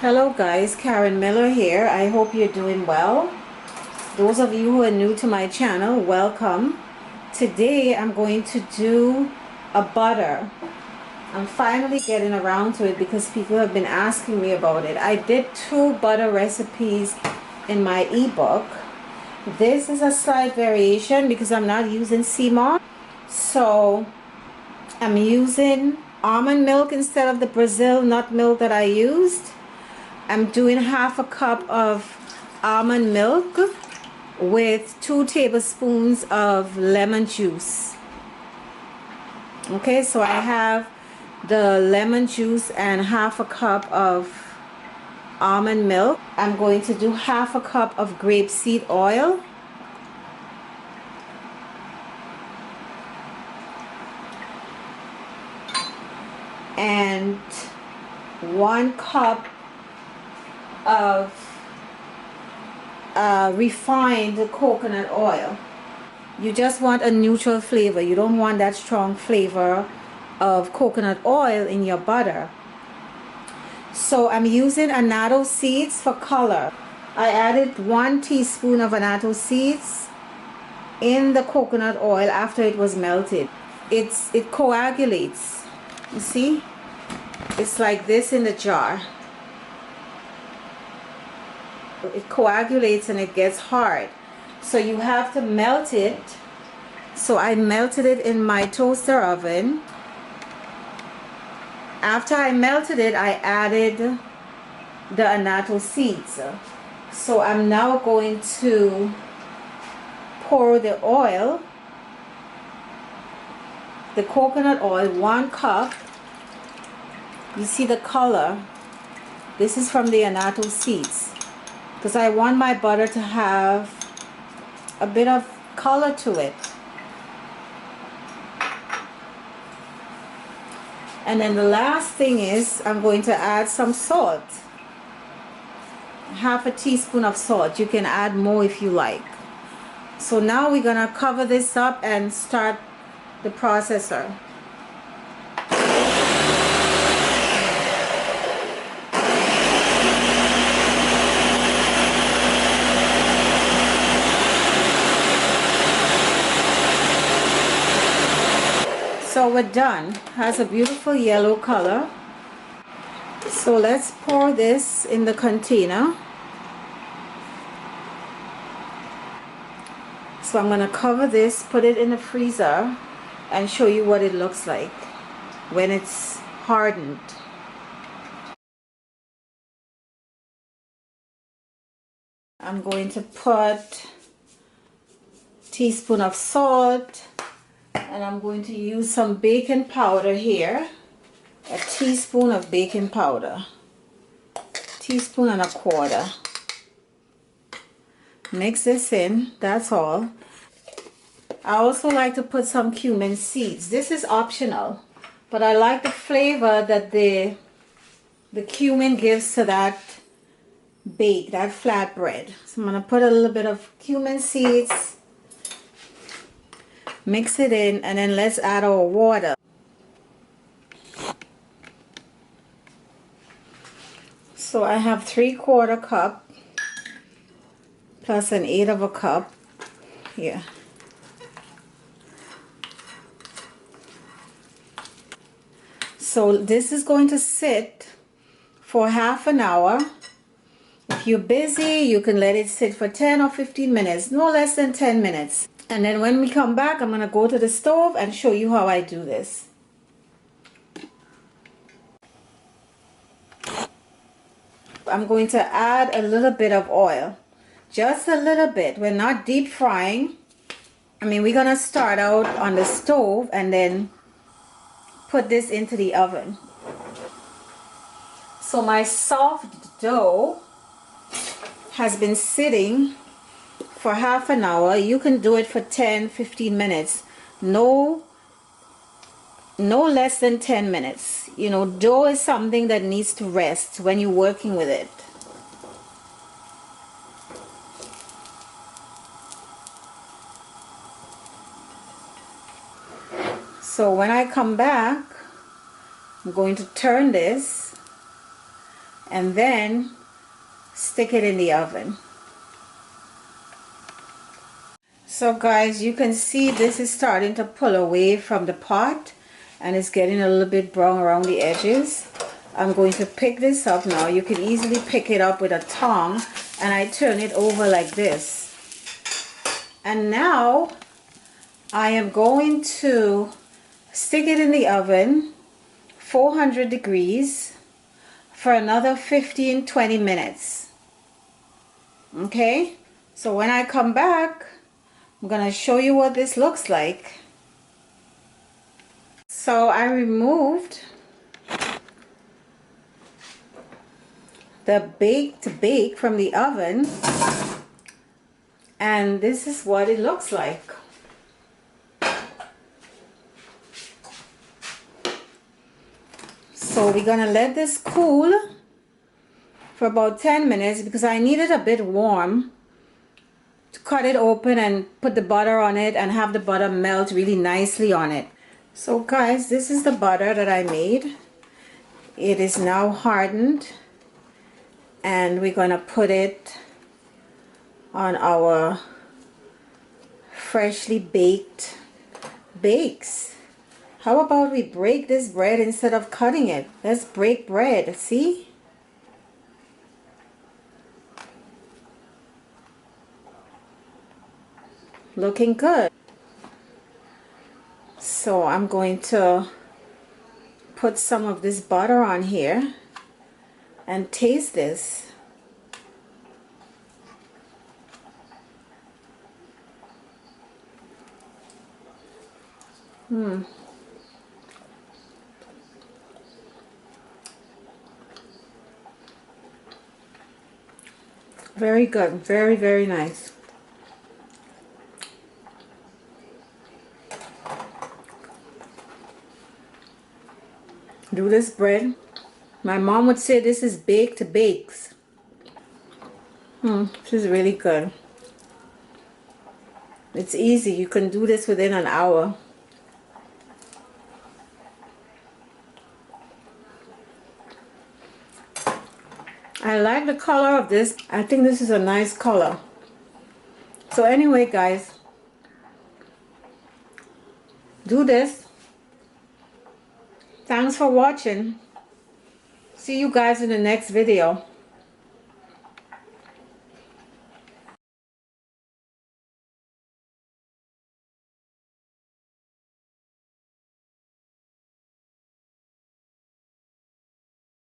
Hello guys, Karen Miller here. I hope you're doing well. Those of you who are new to my channel, welcome. Today I'm going to do a butter. I'm finally getting around to it because people have been asking me about it. I did 2 butter recipes in my ebook. This is a slight variation because I'm not using sea moss. So I'm using almond milk instead of the Brazil nut milk that I used. I'm doing half a cup of almond milk with 2 tablespoons of lemon juice. Okay, so I have the lemon juice and half a cup of almond milk. I'm going to do half a cup of grapeseed oil. And 1 cup of refined coconut oil. You just want a neutral flavor. You don't want that strong flavor of coconut oil in your butter. So I'm using annatto seeds for color. I added 1 teaspoon of annatto seeds in the coconut oil after it was melted. It coagulates. You see? It's like this in the jar. It coagulates and it gets hard, so you have to melt it. So I melted it in my toaster oven. After I melted it, I added the annatto seeds. So I'm now going to pour the oil, the coconut oil, 1 cup. You see the color? This is from the annatto seeds, because I want my butter to have a bit of color to it. And then the last thing is I'm going to add some salt. Half a teaspoon of salt. You can add more if you like. So now we're gonna cover this up and start the processor. So we're done. Has a beautiful yellow color. So let's pour this in the container. So I'm going to cover this, put it in the freezer, and show you what it looks like when it's hardened. I'm going to put a teaspoon of salt. And I'm going to use some baking powder here. A teaspoon of baking powder. Teaspoon and a quarter. Mix this in, that's all. I also like to put some cumin seeds. This is optional, but I like the flavor that the cumin gives to that bake, that flatbread. So I'm going to put a little bit of cumin seeds. Mix it in, and then let's add our water. So I have 3/4 cup plus an 1/8 of a cup here. So this is going to sit for half an hour. If you're busy, you can let it sit for 10 or 15 minutes, no less than 10 minutes. And then when we come back, I'm going to go to the stove and show you how I do this. I'm going to add a little bit of oil. Just a little bit. We're not deep frying. I mean, we're going to start out on the stove and then put this into the oven. So my soft dough has been sitting for half an hour. You can do it for 10-15 minutes. No less than 10 minutes. You know, dough is something that needs to rest when you're working with it. So when I come back, I'm going to turn this and then stick it in the oven. So guys, you can see this is starting to pull away from the pot and it's getting a little bit brown around the edges. I'm going to pick this up now. You can easily pick it up with a tongue, and I turn it over like this. And now I am going to stick it in the oven 400 degrees for another 15-20 minutes. Okay, so when I come back, I'm gonna show you what this looks like. So I removed the bake from the oven, and this is what it looks like. So we're gonna let this cool for about 10 minutes because I need it a bit warm to cut it open and put the butter on it and have the butter melt really nicely on it. So guys, this is the butter that I made. It is now hardened, and we're gonna put it on our freshly baked bakes. How about we break this bread instead of cutting it? Let's break bread, see? Looking good. So I'm going to put some of this butter on here and taste this. Very good, very, very nice. Do this bread. My mom would say this is baked bakes. This is really good. It's easy. You can do this within an hour. I like the color of this. I think this is a nice color. So anyway, guys, do this. Thanks for watching. See you guys in the next video.